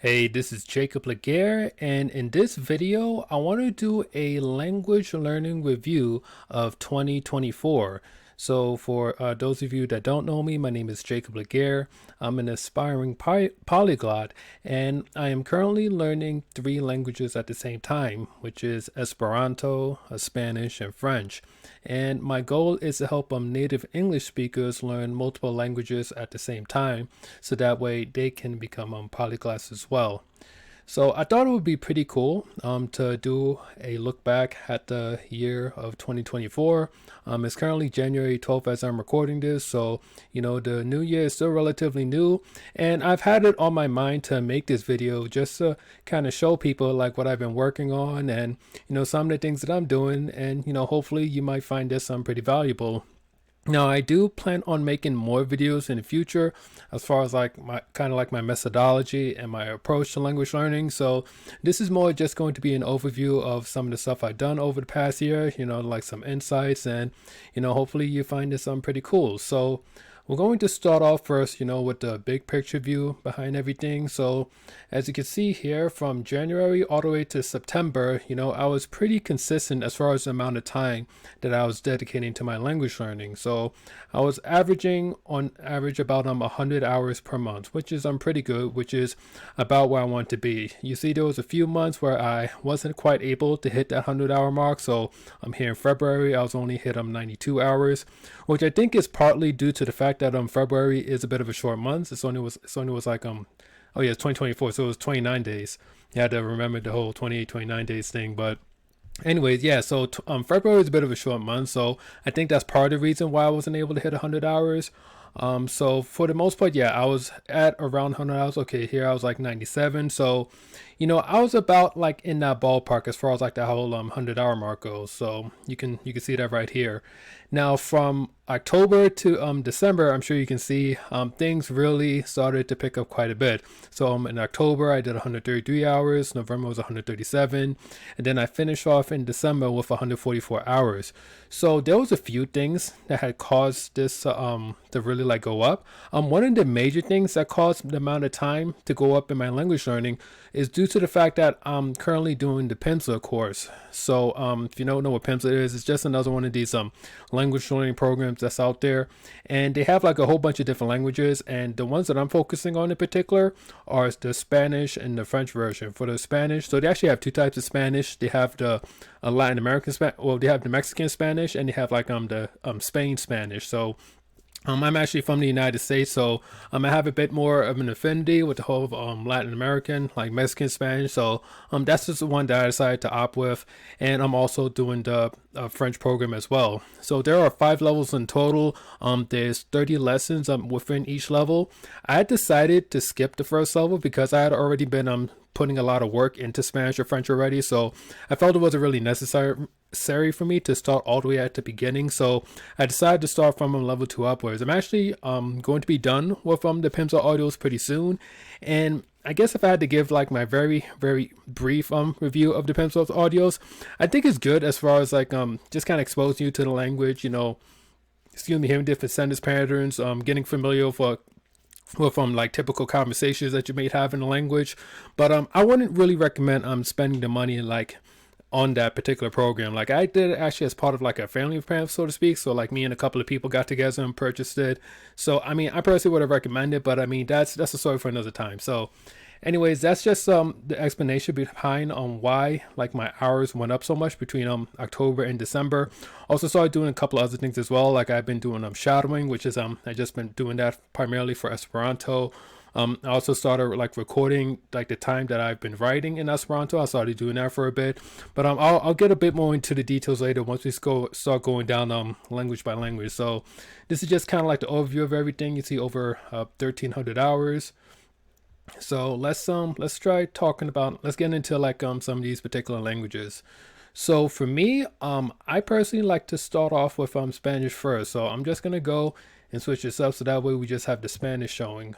Hey, this is Jacob Laguerre, and in this video, I want to do a language learning review of 2024. So, for those of you that don't know me, my name is Jacob Laguerre. I'm an aspiring polyglot, and I am currently learning three languages at the same time, which is Esperanto, Spanish, and French. And my goal is to help native English speakers learn multiple languages at the same time, so that way they can become polyglots as well. So I thought it would be pretty cool to do a look back at the year of 2024. It's currently January 12th as I'm recording this, so the new year is still relatively new, and I've had it on my mind to make this video just to kind of show people like what I've been working on and some of the things that I'm doing, and hopefully you might find this pretty valuable. Now, I do plan on making more videos in the future as far as like my kind of like my methodology and my approach to language learning. So this is more just going to be an overview of some of the stuff I've done over the past year, like some insights, and hopefully you find this pretty cool. So we're going to start off first, with the big picture view behind everything. So as you can see here, from January all the way to September, I was pretty consistent as far as the amount of time that I was dedicating to my language learning. So I was averaging on average about 100 hours per month, which is pretty good, which is about where I want to be. You see, there was a few months where I wasn't quite able to hit that 100-hour mark. So I'm here in February, I was only hit 92 hours, which I think is partly due to the fact that February is a bit of a short month. It's only was like oh yeah, it's 2024, so it was 29 days. You had to remember the whole 28, 29 days thing. But anyways, yeah, so February is a bit of a short month, so I think that's part of the reason why I wasn't able to hit 100 hours. So for the most part, yeah, I was at around 100 hours. Okay, here I was like 97. So, I was about like in that ballpark as far as like the whole 100-hour mark goes. So you can see that right here. Now from October to December, I'm sure you can see things really started to pick up quite a bit. So in October, I did 133 hours. November was 137, and then I finished off in December with 144 hours. So there was a few things that had caused this to really like go up. One of the major things that caused the amount of time to go up in my language learning is due to the fact that I'm currently doing the Pimsleur course. So if you don't know what Pimsleur is, it's just another one of these language learning programs that's out there, and they have like a whole bunch of different languages, and the ones that I'm focusing on in particular are the Spanish and the French version. For the Spanish, so they actually have two types of Spanish. They have the Latin American Spanish, well, they have the Mexican Spanish, and they have like the Spain Spanish. So I'm actually from the United States, so I have a bit more of an affinity with the whole Latin American, like Mexican Spanish. So that's just the one that I decided to opt with, and I'm also doing the French program as well. So there are 5 levels in total. There's 30 lessons within each level. I had decided to skip the first level because I had already been putting a lot of work into Spanish or French already, so I felt it wasn't really necessary for me to start all the way at the beginning. So I decided to start from level 2 upwards. I'm actually going to be done with the Pimsleur audios pretty soon, and I guess if I had to give like my very very brief review of the Pimsleur audios, I think it's good as far as like just kind of exposing you to the language, hearing different sentence patterns, getting familiar with like typical conversations that you may have in the language. But I wouldn't really recommend spending the money like on that particular program. Like I did it actually as part of like a family plan, so to speak. So like me and a couple of people got together and purchased it. So I mean, I personally would have recommended, but I mean that's a story for another time. So anyways, that's just the explanation behind why like my hours went up so much between October and December. Also started doing a couple of other things as well. Like I've been doing shadowing, which is I just been doing that primarily for Esperanto. I also started like recording like the time that I've been writing in Esperanto. I started doing that for a bit, but I'll get a bit more into the details later once we start going down language by language. So this is just kind of like the overview of everything. You see over 1,300 hours. So let's try talking about, let's get into like some of these particular languages. So for me, I personally like to start off with Spanish first. So I'm just gonna go and switch this up so that way we just have the Spanish showing.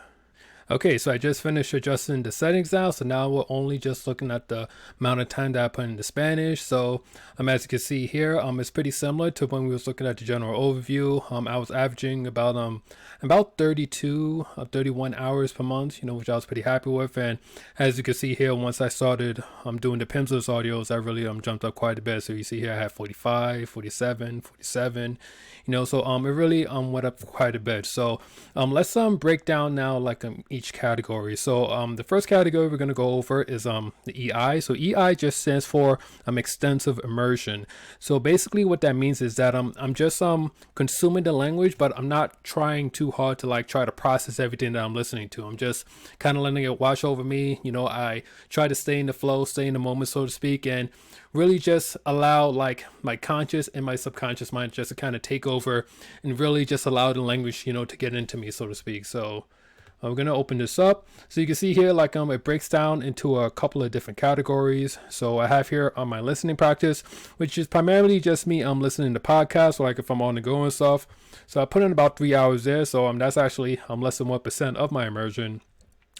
Okay, so I just finished adjusting the settings now. So now we're only just looking at the amount of time that I put into Spanish. So as you can see here, it's pretty similar to when we was looking at the general overview. I was averaging about 32 31 hours per month, which I was pretty happy with. And as you can see here, once I started doing the Pimsless audios, I really jumped up quite a bit. So you see here I have 45, 47, 47, so it really went up quite a bit. So let's break down now like each category. So the first category we're going to go over is the EI. So EI just stands for extensive immersion. So basically what that means is that I'm just consuming the language, but I'm not trying too hard to like try to process everything that I'm listening to. I'm just kind of letting it wash over me. I try to stay in the flow, stay in the moment, so to speak, and really just allow like my conscious and my subconscious mind just to kind of take over and really just allow the language, to get into me, so to speak. So we're going to open this up. So you can see here, like it breaks down into a couple of different categories. So I have here on my listening practice, which is primarily just me listening to podcasts, like if I'm on the go and stuff. So I put in about 3 hours there. So that's actually less than 1% of my immersion.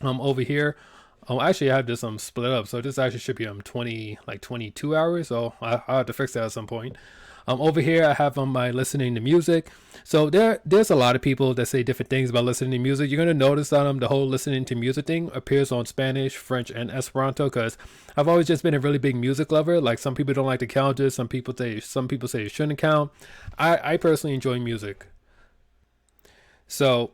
Over here, actually I have this split up. So this actually should be 22 hours. So I'll have to fix that at some point. Over here I have my listening to music. So there's a lot of people that say different things about listening to music. You're gonna notice that the whole listening to music thing appears on Spanish, French, and Esperanto, because I've always just been a really big music lover. Like some people don't like to count it, some people say it shouldn't count. I personally enjoy music. So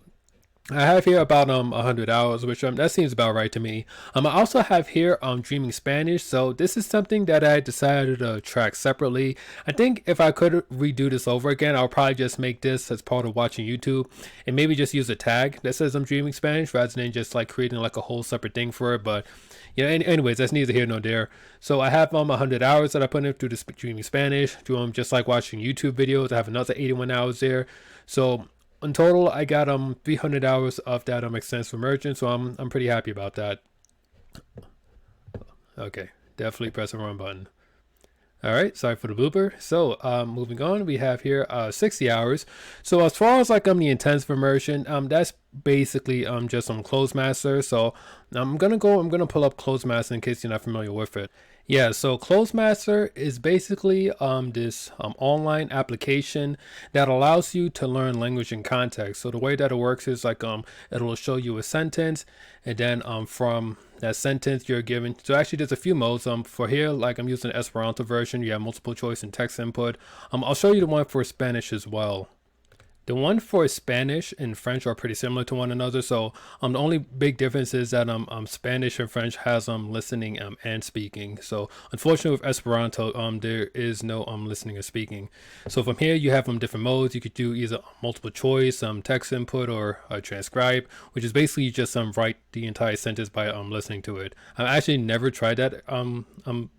I have here about 100 hours, which that seems about right to me. I also have here Dreaming Spanish. So this is something that I decided to track separately. I think if I could redo this over again, I'll probably just make this as part of watching YouTube and maybe just use a tag that says I'm Dreaming Spanish rather than just like creating like a whole separate thing for it. But anyways, that's neither here nor there. So I have 100 hours that I put in through this Dreaming Spanish, to just like watching YouTube videos. I have another 81 hours there. So in total, I got 300 hours of that extensive immersion, so I'm pretty happy about that. Okay, definitely press the wrong button. All right, sorry for the blooper. So moving on, we have here 60 hours. So as far as like the intensive immersion, that's basically just Closemaster. So I'm gonna pull up Closemaster in case you're not familiar with it. Yeah, so Closemaster is basically this online application that allows you to learn language in context. So the way that it works is like it'll show you a sentence, and then from that sentence you're given. So actually there's a few modes. For here, like I'm using the Esperanto version, you have multiple choice and text input. I'll show you the one for Spanish as well. The one for Spanish and French are pretty similar to one another. So the only big difference is that Spanish and French has listening and speaking. So unfortunately with Esperanto, there is no listening or speaking. So from here you have different modes. You could do either multiple choice, text input, or transcribe, which is basically just write the entire sentence by listening to it. I've actually never tried that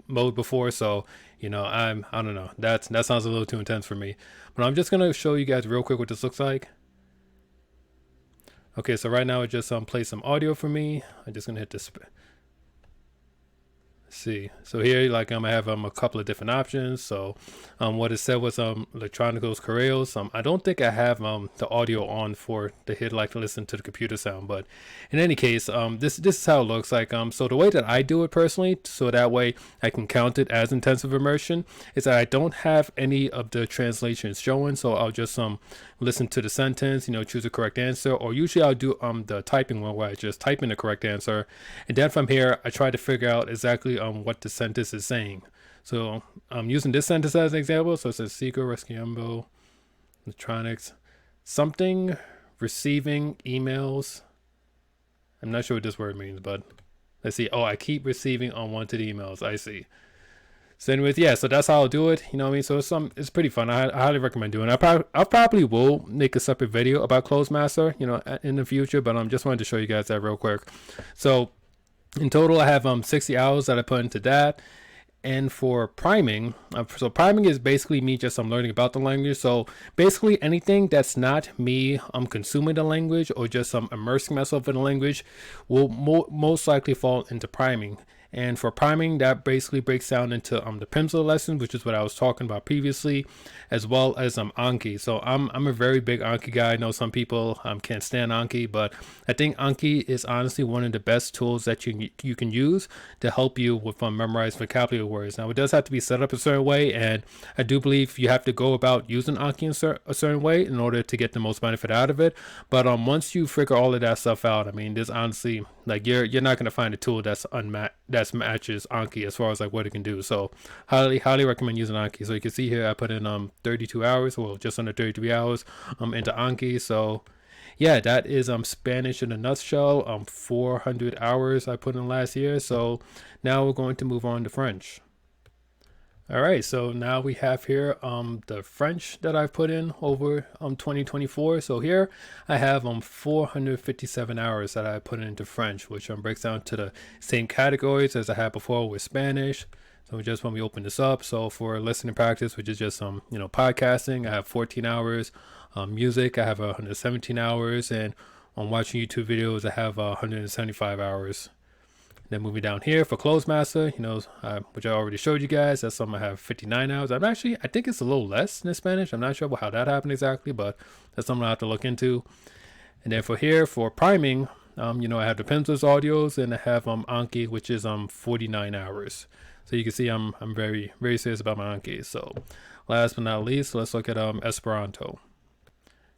mode before, so I don't know. That sounds a little too intense for me. But I'm just gonna show you guys real quick what this looks like. Okay, so right now it just play some audio for me. I'm just gonna hit this. See, so here like I have a couple of different options. So what it said was electronicos correos. I don't think I have the audio on for to hit like to listen to the computer sound, but in any case, this is how it looks like. So the way that I do it personally, so that way I can count it as intensive immersion, is that I don't have any of the translations showing. So I'll just listen to the sentence, choose a correct answer, or usually I'll do the typing one where I just type in the correct answer, and then from here I try to figure out exactly what the sentence is saying. So I'm using this sentence as an example. So it says Sigo Resquiembo Electronics something receiving emails. I'm not sure what this word means, but let's see. Oh, I keep receiving unwanted emails. I see. So anyways, yeah, so that's how I'll do it. You know what I mean? So it's pretty fun. I highly recommend doing it. I probably will make a separate video about Closemaster, in the future, but just wanted to show you guys that real quick. So in total, I have 60 hours that I put into that. And for priming, so priming is basically me just learning about the language. So basically anything that's not me consuming the language or just immersing myself in the language will most likely fall into priming. And for priming, that basically breaks down into the pencil lesson, which is what I was talking about previously, as well as Anki. So I'm a very big Anki guy. I know some people can't stand Anki, but I think Anki is honestly one of the best tools that you can use to help you with memorized vocabulary words. Now, it does have to be set up a certain way, and I do believe you have to go about using Anki in a certain way in order to get the most benefit out of it. But once you figure all of that stuff out, I mean, there's honestly like you're not gonna find a tool that's matches Anki as far as like what it can do. So highly recommend using Anki. So you can see here I put in 32 hours, well just under 33 hours into Anki. So yeah, that is Spanish in a nutshell. 400 hours I put in last year. So now we're going to move on to French. All right, so now we have here the French that I've put in over 2024. So here I have 457 hours that I put into French, which breaks down to the same categories as I had before with Spanish. So just when we open this up, so for listening practice, which is just podcasting, I have 14 hours. Music, I have 117 hours, and on watching YouTube videos, I have 175 hours. Then moving down here for Close Master, which I already showed you guys, that's something I have 59 hours. I think it's a little less than Spanish. I'm not sure how that happened exactly, but that's something I have to look into. And then for here, for priming, I have the pencils audios, and I have Anki, which is 49 hours. So you can see I'm very, very serious about my Anki. So last but not least, let's look at Esperanto.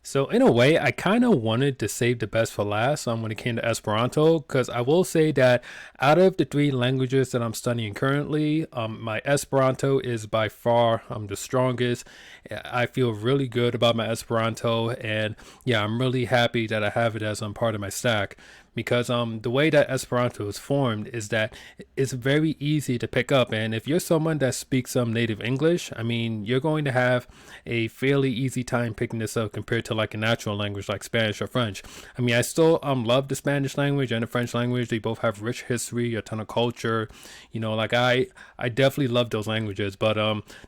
So in a way, I kind of wanted to save the best for last when it came to Esperanto, because I will say that out of the 3 languages that I'm studying currently, my Esperanto is by far the strongest. I feel really good about my Esperanto, and yeah, I'm really happy that I have it as part of my stack. Because the way that Esperanto is formed is that it's very easy to pick up, and if you're someone that speaks native English, I mean, you're going to have a fairly easy time picking this up compared to like a natural language like Spanish or French. I mean, I still love the Spanish language and the French language. They both have rich history, a ton of culture. Like I definitely love those languages, but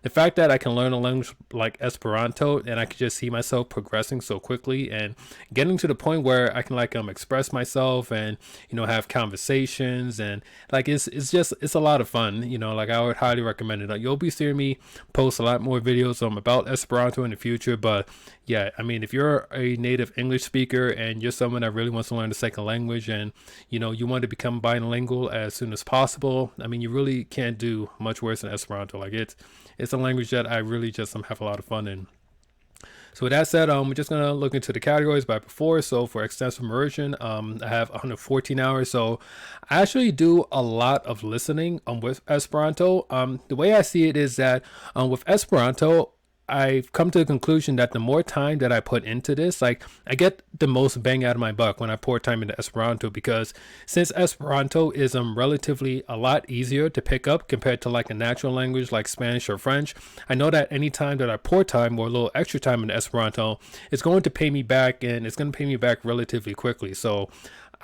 the fact that I can learn a language like Esperanto and I can just see myself progressing so quickly and getting to the point where I can express myself and have conversations, and like it's a lot of fun. Like I would highly recommend it. Like, you'll be seeing me post a lot more videos about Esperanto in the future, but yeah, I mean, if you're a native English speaker and you're someone that really wants to learn the second language, and you want to become bilingual as soon as possible, I mean, you really can't do much worse than Esperanto. Like it's a language that I really just have a lot of fun in. So with that said, we're just going to look into the categories by before. So for extensive immersion, I have 114 hours. So I actually do a lot of listening with Esperanto. The way I see it is that with Esperanto, I've come to the conclusion that the more time that I put into this, like I get the most bang out of my buck when I pour time into Esperanto, because since Esperanto is relatively a lot easier to pick up compared to like a natural language like Spanish or French, I know that any time that I pour time or a little extra time into Esperanto, it's going to pay me back, and it's going to pay me back relatively quickly. So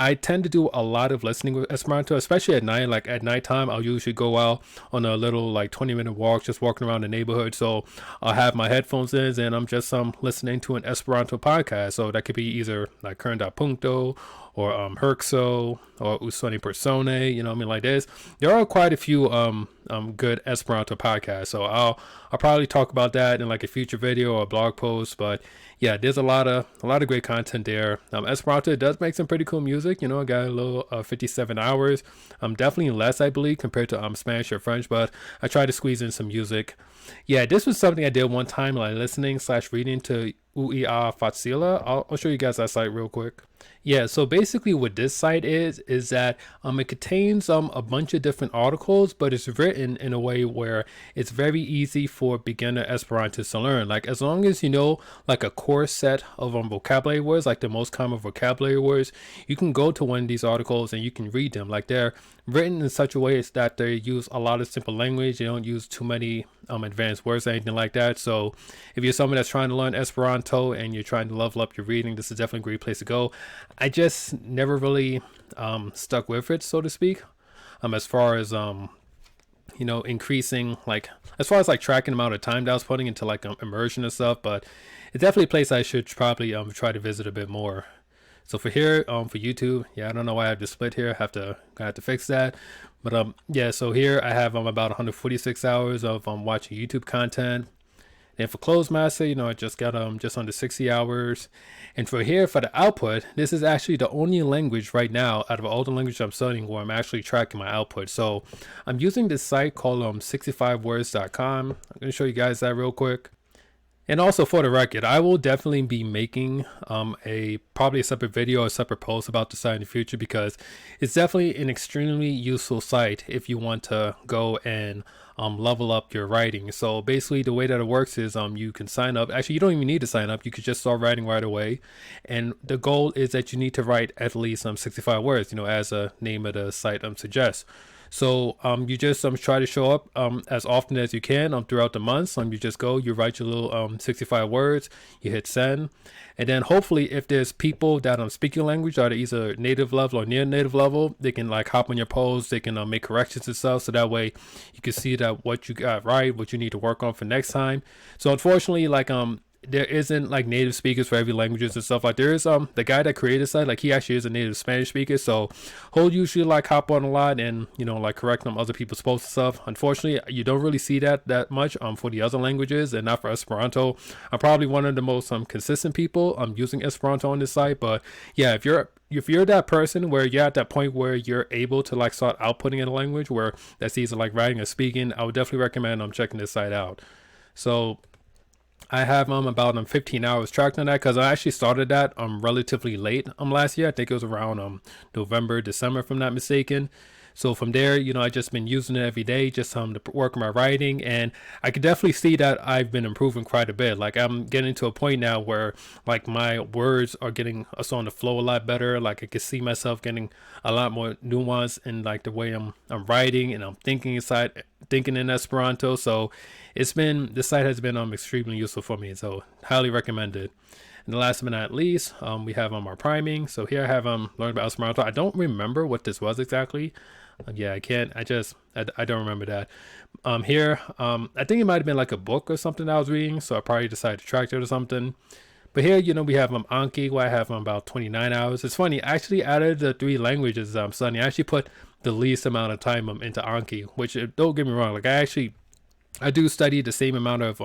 I tend to do a lot of listening with Esperanto, especially at night. Like at nighttime, I'll usually go out on a little 20-minute walk, just walking around the neighborhood. So I'll have my headphones in and I'm just listening to an Esperanto podcast. So that could be either like Current Punto or Herxo or Usoni Persone, like this. There are quite a few good Esperanto podcasts. So I'll probably talk about that in like a future video or a blog post. But yeah, there's a lot of great content there. Esperanto does make some pretty cool music. I got a little 57 hours. Definitely less, I believe, compared to Spanish or French, but I try to squeeze in some music. Yeah, this was something I did one time, like listening/reading to UIA Facila. I'll show you guys that site real quick. Yeah, so basically what this site is that it contains a bunch of different articles, but it's written in a way where it's very easy for beginner Esperantists to learn. Like as long as you know like a core set of vocabulary words, like the most common vocabulary words, you can go to one of these articles and you can read them. Like they're written in such a way that they use a lot of simple language. They don't use too many advanced words or anything like that. So if you're someone that's trying to learn Esperanto and you're trying to level up your reading, this is definitely a great place to go. I just never really stuck with it, so to speak, as far as increasing, like as far as like tracking the amount of time that I was putting into like immersion and stuff. But it's definitely a place I should probably try to visit a bit more. So for here, for YouTube, yeah, I don't know why I have the split here. I have to fix that. But yeah, so here I have about 146 hours of watching YouTube content. And for Closed Master, I just got just under 60 hours. And for here, for the output, this is actually the only language right now out of all the languages I'm studying where I'm actually tracking my output. So I'm using this site called 65words.com. I'm going to show you guys that real quick. And also for the record, I will definitely be making probably a separate video or a separate post about the site in the future, because it's definitely an extremely useful site if you want to go and level up your writing. So basically the way that it works is you can sign up. Actually, you don't even need to sign up. You could just start writing right away. And the goal is that you need to write at least 65 words, as the name of the site suggests. So you just try to show up as often as you can throughout the months. You just go, you write your little 65 words, you hit send, and then hopefully if there's people that speaking language are either native level or near native level, they can like hop on your post, they can make corrections and stuff, so that way you can see that what you got right, what you need to work on for next time. So unfortunately, like there isn't like native speakers for every languages and stuff. Like there is the guy that created the site, like he actually is a native Spanish speaker, so he'll usually like hop on a lot and like correct other people's posts and stuff. Unfortunately, you don't really see that much for the other languages, and not for Esperanto. I'm probably one of the most consistent people using Esperanto on this site. But yeah, if you're that person where you're at that point where you're able to like start outputting in a language where that's either like writing or speaking, I would definitely recommend checking this site out. So I have about 15 hours tracked on that, because I actually started that relatively late last year. I think it was around November, December, if I'm not mistaken. So from there, I just been using it every day just to work on my writing, and I could definitely see that I've been improving quite a bit. Like I'm getting to a point now where like my words are getting us on the flow a lot better. Like I can see myself getting a lot more nuance in like the way I'm writing, and I'm thinking in Esperanto. So the site has been extremely useful for me. So highly recommended. And the last but not least, we have our priming. So here I have learned about Esperanto. I don't remember what this was exactly. Yeah, I can't. I don't remember that. Here, I think it might have been like a book or something that I was reading, so I probably decided to track it or something. But here, we have Anki, where I have about 29 hours. It's funny, actually, out of the 3 languages I'm studying, I actually put the least amount of time into Anki, which don't get me wrong, like I do study the same amount of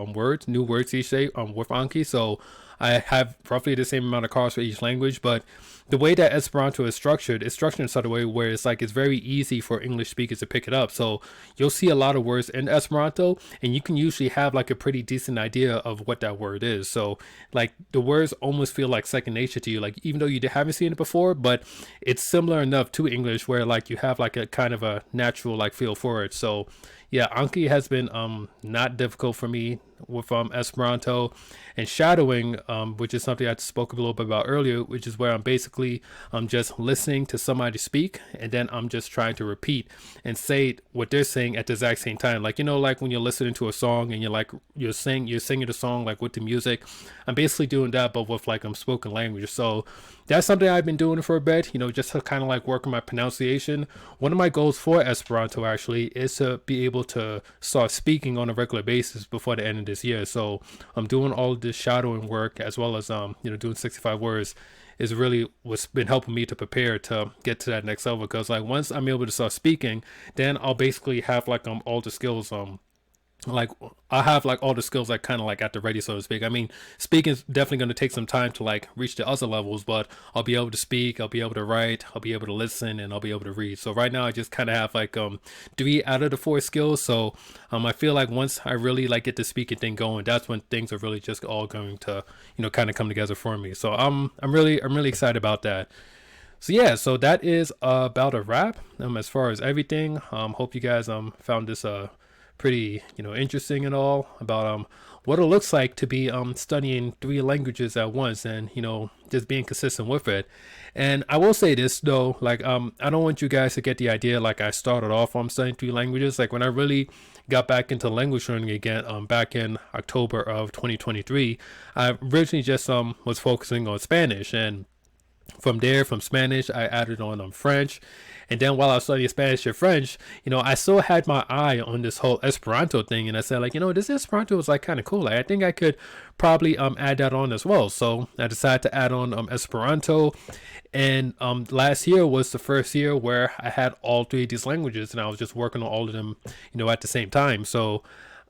new words each day with Anki, so I have roughly the same amount of cards for each language. But the way that Esperanto is structured, it's structured in such a way where it's very easy for English speakers to pick it up. So you'll see a lot of words in Esperanto, and you can usually have like a pretty decent idea of what that word is. So like the words almost feel like second nature to you, like even though you haven't seen it before, but it's similar enough to English where like you have like a kind of a natural like feel for it. So yeah, Anki has been not difficult for me with Esperanto. And shadowing, which is something I spoke a little bit about earlier, which is where I'm basically just listening to somebody speak, and then I'm just trying to repeat and say what they're saying at the exact same time. Like like when you're listening to a song and you're singing the song like with the music. I'm basically doing that, but with like spoken language. So that's something I've been doing for a bit, just to kind of like work on my pronunciation. One of my goals for Esperanto actually is to be able to start speaking on a regular basis before the end of this year. So I'm doing all this shadowing work, as well as doing 65 words, is really what's been helping me to prepare to get to that next level. Because like once I'm able to start speaking, then I'll basically have like all the skills like I have like all the skills like kind of like at the ready, so to speak. I mean, speaking is definitely going to take some time to like reach the other levels, but I'll be able to speak, I'll be able to write, I'll be able to listen, and I'll be able to read. So right now I just kind of have like 3 out of the 4 skills. So I feel like once I really like get the speaking thing going, that's when things are really just all going to kind of come together for me. So I'm really excited about that. So yeah, so that is about a wrap as far as everything. Hope you guys found this pretty interesting and all about what it looks like to be studying 3 languages at once, and just being consistent with it. And I will say this though, like I don't want you guys to get the idea like I started off studying 3 languages. Like when I really got back into language learning again back in October of 2023, I originally just was focusing on Spanish, and from Spanish I added on French, And then while I was studying Spanish and French, I still had my eye on this whole Esperanto thing, and I said, like, this Esperanto is like kind of cool. Like, I think I could probably add that on as well. So I decided to add on Esperanto, and last year was the first year where I had all three of these languages, and I was just working on all of them, at the same time. So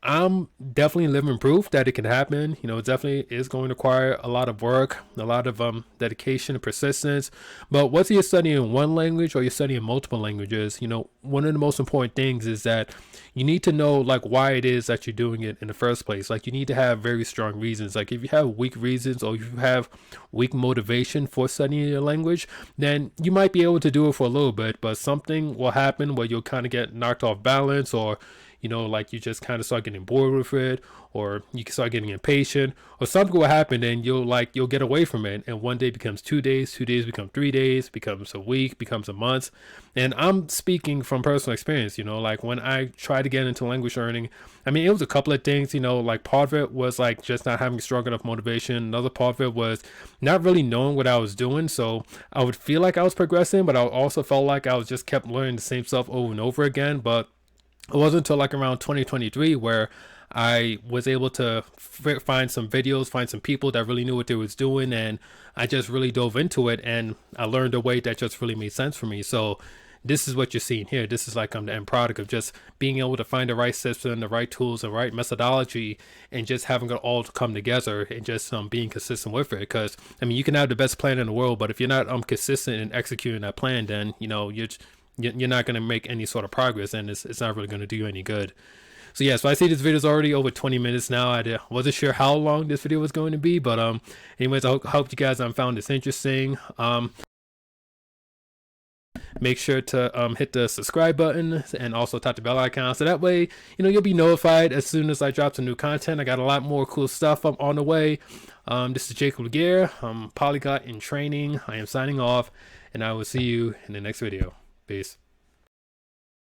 I'm definitely living proof that it can happen. It definitely is going to require a lot of work, a lot of dedication and persistence. But whether you're studying one language or you're studying multiple languages, one of the most important things is that you need to know like why it is that you're doing it in the first place. Like you need to have very strong reasons. Like if you have weak reasons or if you have weak motivation for studying your language, then you might be able to do it for a little bit, but something will happen where you'll kind of get knocked off balance, or like you just kind of start getting bored with it, or you can start getting impatient, or something will happen and you'll get away from it. And one day becomes 2 days, 2 days become 3 days, becomes a week, becomes a month. And I'm speaking from personal experience, like when I tried to get into language learning, I mean, it was a couple of things, like part of it was like just not having strong enough motivation. Another part of it was not really knowing what I was doing. So I would feel like I was progressing, but I also felt like I was just kept learning the same stuff over and over again. But it wasn't until like around 2023 where I was able to find some videos, find some people that really knew what they was doing, and I just really dove into it, and I learned a way that just really made sense for me. So this is what you're seeing here. This is like the end product of just being able to find the right system, the right tools, the right methodology, and just having it all come together and just being consistent with it. Because I mean, you can have the best plan in the world, but if you're not consistent in executing that plan, then you're not going to make any sort of progress, and it's not really going to do you any good. So yeah, so I see this video is already over 20 minutes now. I wasn't sure how long this video was going to be, but anyways, I hope you guys found this interesting. Make sure to hit the subscribe button and also tap the bell icon, so that way you'll be notified as soon as I drop some new content. I got a lot more cool stuff on the way. This is Jacob Laguerre. I'm Polyglot in Training. I am signing off, and I will see you in the next video. Peace.